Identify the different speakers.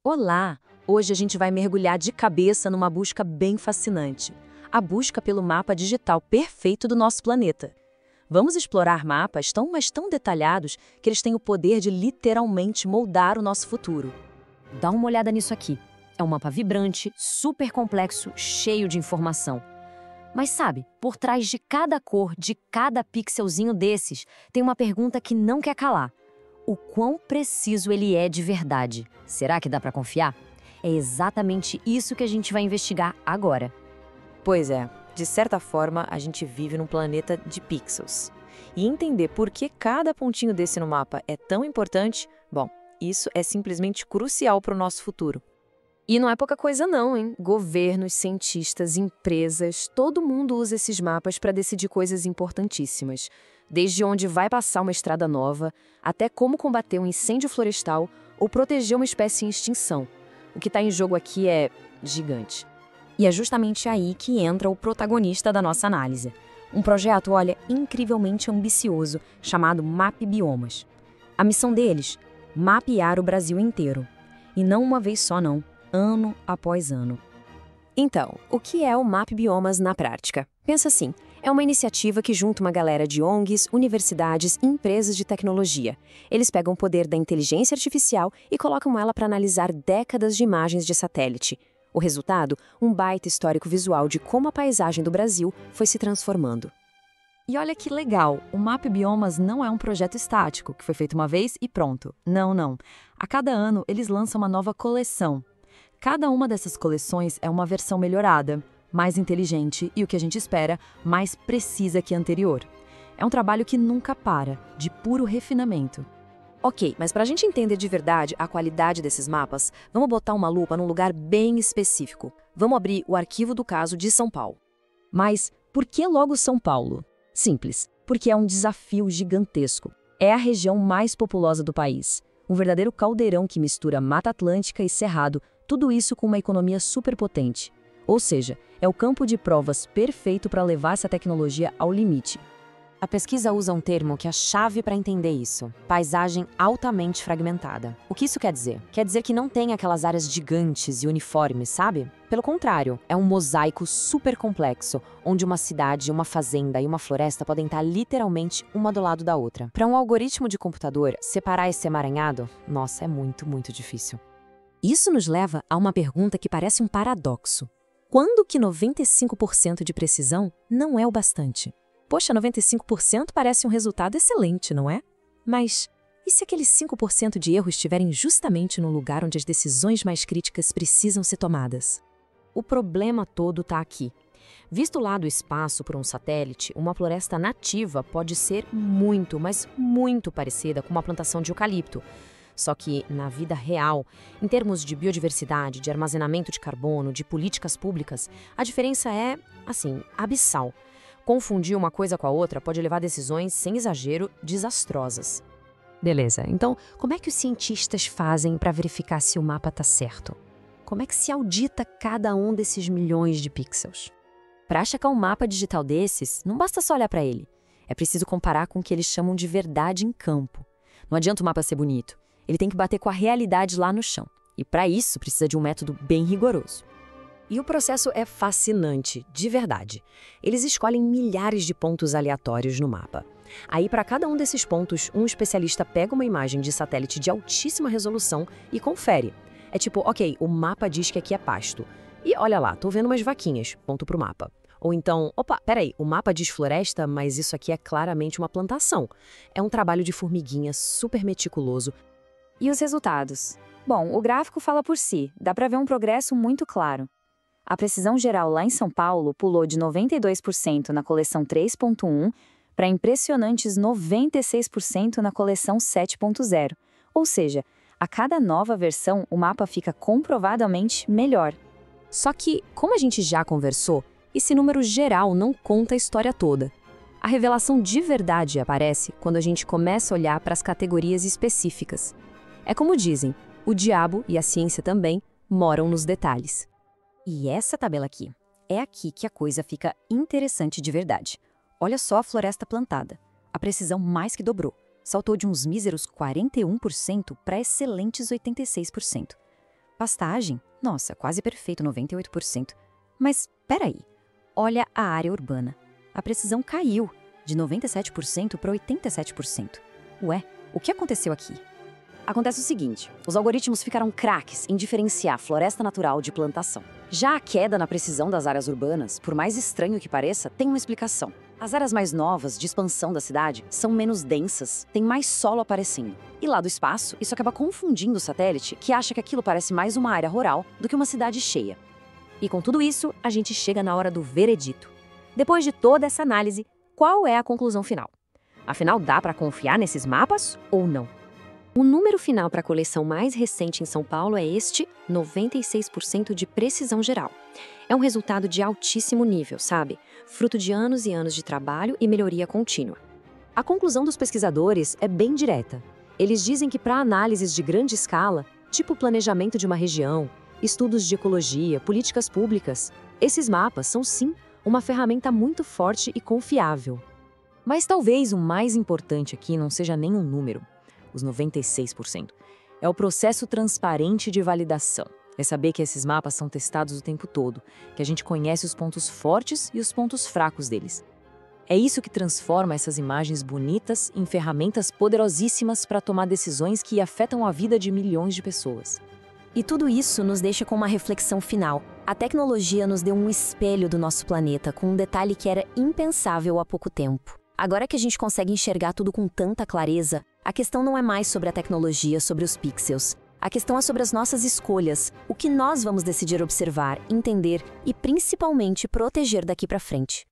Speaker 1: Olá! Hoje a gente vai mergulhar de cabeça numa busca bem fascinante. A busca pelo mapa digital perfeito do nosso planeta. Vamos explorar mapas tão detalhados que eles têm o poder de literalmente moldar o nosso futuro.
Speaker 2: Dá uma olhada nisso aqui. É um mapa vibrante, super complexo, cheio de informação. Mas sabe, por trás de cada cor, de cada pixelzinho desses, tem uma pergunta que não quer calar. O quão preciso ele é de verdade? Será que dá para confiar? É exatamente isso que a gente vai investigar agora.
Speaker 1: Pois é, de certa forma a gente vive num planeta de pixels. E entender por que cada pontinho desse no mapa é tão importante, bom, isso é simplesmente crucial para o nosso futuro.
Speaker 2: E não é pouca coisa não, hein? Governos, cientistas, empresas, todo mundo usa esses mapas para decidir coisas importantíssimas. Desde onde vai passar uma estrada nova, até como combater um incêndio florestal ou proteger uma espécie em extinção. O que está em jogo aqui é gigante. E é justamente aí que entra o protagonista da nossa análise. Um projeto, olha, incrivelmente ambicioso, chamado MapBiomas. A missão deles? Mapear o Brasil inteiro. E não uma vez só não. Ano após ano.
Speaker 3: Então, o que é o MapBiomas na prática? Pensa assim, é uma iniciativa que junta uma galera de ONGs, universidades e empresas de tecnologia. Eles pegam o poder da inteligência artificial e colocam ela para analisar décadas de imagens de satélite. O resultado? Um baita histórico visual de como a paisagem do Brasil foi se transformando.
Speaker 2: E olha que legal, o MapBiomas não é um projeto estático, que foi feito uma vez e pronto. Não. A cada ano, eles lançam uma nova coleção. Cada uma dessas coleções é uma versão melhorada, mais inteligente e, o que a gente espera, mais precisa que a anterior. É um trabalho que nunca para, de puro refinamento.
Speaker 3: Ok, mas para a gente entender de verdade a qualidade desses mapas, vamos botar uma lupa num lugar bem específico. Vamos abrir o arquivo do caso de São Paulo.
Speaker 1: Mas por que logo São Paulo? Simples, porque é um desafio gigantesco. É a região mais populosa do país. Um verdadeiro caldeirão que mistura Mata Atlântica e Cerrado, tudo isso com uma economia superpotente. Ou seja, é o campo de provas perfeito para levar essa tecnologia ao limite.
Speaker 2: A pesquisa usa um termo que é a chave para entender isso: paisagem altamente fragmentada. O que isso quer dizer? Quer dizer que não tem aquelas áreas gigantes e uniformes, sabe? Pelo contrário, é um mosaico super complexo, onde uma cidade, uma fazenda e uma floresta podem estar literalmente uma do lado da outra. Para um algoritmo de computador, separar esse emaranhado, nossa, é muito difícil.
Speaker 3: Isso nos leva a uma pergunta que parece um paradoxo. Quando que 95% de precisão não é o bastante? Poxa, 95% parece um resultado excelente, não é? Mas e se aqueles 5% de erro estiverem justamente no lugar onde as decisões mais críticas precisam ser tomadas?
Speaker 2: O problema todo está aqui. Visto lá do espaço por um satélite, uma floresta nativa pode ser muito, mas muito parecida com uma plantação de eucalipto. Só que, na vida real, em termos de biodiversidade, de armazenamento de carbono, de políticas públicas, a diferença é, assim, abissal. Confundir uma coisa com a outra pode levar a decisões, sem exagero, desastrosas.
Speaker 3: Beleza, então como é que os cientistas fazem para verificar se o mapa está certo? Como é que se audita cada um desses milhões de pixels? Para achacar um mapa digital desses, não basta só olhar para ele. É preciso comparar com o que eles chamam de verdade em campo. Não adianta o mapa ser bonito. Ele tem que bater com a realidade lá no chão. E para isso precisa de um método bem rigoroso. E o processo é fascinante, de verdade. Eles escolhem milhares de pontos aleatórios no mapa. Aí, para cada um desses pontos, um especialista pega uma imagem de satélite de altíssima resolução e confere. É tipo, ok, o mapa diz que aqui é pasto. E olha lá, tô vendo umas vaquinhas, ponto pro mapa. Ou então, opa, peraí, o mapa diz floresta, mas isso aqui é claramente uma plantação. É um trabalho de formiguinha super meticuloso.
Speaker 4: E os resultados? Bom, o gráfico fala por si, dá para ver um progresso muito claro. A precisão geral lá em São Paulo pulou de 92% na coleção 3.1 para impressionantes 96% na coleção 7.0. Ou seja, a cada nova versão o mapa fica comprovadamente melhor.
Speaker 3: Só que, como a gente já conversou, esse número geral não conta a história toda. A revelação de verdade aparece quando a gente começa a olhar para as categorias específicas. É como dizem, o diabo e a ciência também moram nos detalhes.
Speaker 2: E essa tabela aqui, é aqui que a coisa fica interessante de verdade. Olha só a floresta plantada. A precisão mais que dobrou. Saltou de uns míseros 41% para excelentes 86%.
Speaker 4: Pastagem? Nossa, quase perfeito, 98%. Mas, peraí, olha a área urbana. A precisão caiu, de 97% para 87%. Ué, o que aconteceu aqui?
Speaker 2: Acontece o seguinte, os algoritmos ficaram craques em diferenciar floresta natural de plantação. Já a queda na precisão das áreas urbanas, por mais estranho que pareça, tem uma explicação. As áreas mais novas de expansão da cidade são menos densas, tem mais solo aparecendo. E lá do espaço, isso acaba confundindo o satélite, que acha que aquilo parece mais uma área rural do que uma cidade cheia.
Speaker 3: E com tudo isso, a gente chega na hora do veredito. Depois de toda essa análise, qual é a conclusão final? Afinal, dá para confiar nesses mapas ou não? O número final para a coleção mais recente em São Paulo é este, 96% de precisão geral. É um resultado de altíssimo nível, sabe? Fruto de anos e anos de trabalho e melhoria contínua. A conclusão dos pesquisadores é bem direta. Eles dizem que para análises de grande escala, tipo planejamento de uma região, estudos de ecologia, políticas públicas, esses mapas são sim uma ferramenta muito forte e confiável. Mas talvez o mais importante aqui não seja nem um número, os 96%. É o processo transparente de validação. É saber que esses mapas são testados o tempo todo, que a gente conhece os pontos fortes e os pontos fracos deles. É isso que transforma essas imagens bonitas em ferramentas poderosíssimas para tomar decisões que afetam a vida de milhões de pessoas.
Speaker 1: E tudo isso nos deixa com uma reflexão final. A tecnologia nos deu um espelho do nosso planeta, com um detalhe que era impensável há pouco tempo. Agora que a gente consegue enxergar tudo com tanta clareza, a questão não é mais sobre a tecnologia, sobre os pixels. A questão é sobre as nossas escolhas, o que nós vamos decidir observar, entender e principalmente proteger daqui para frente.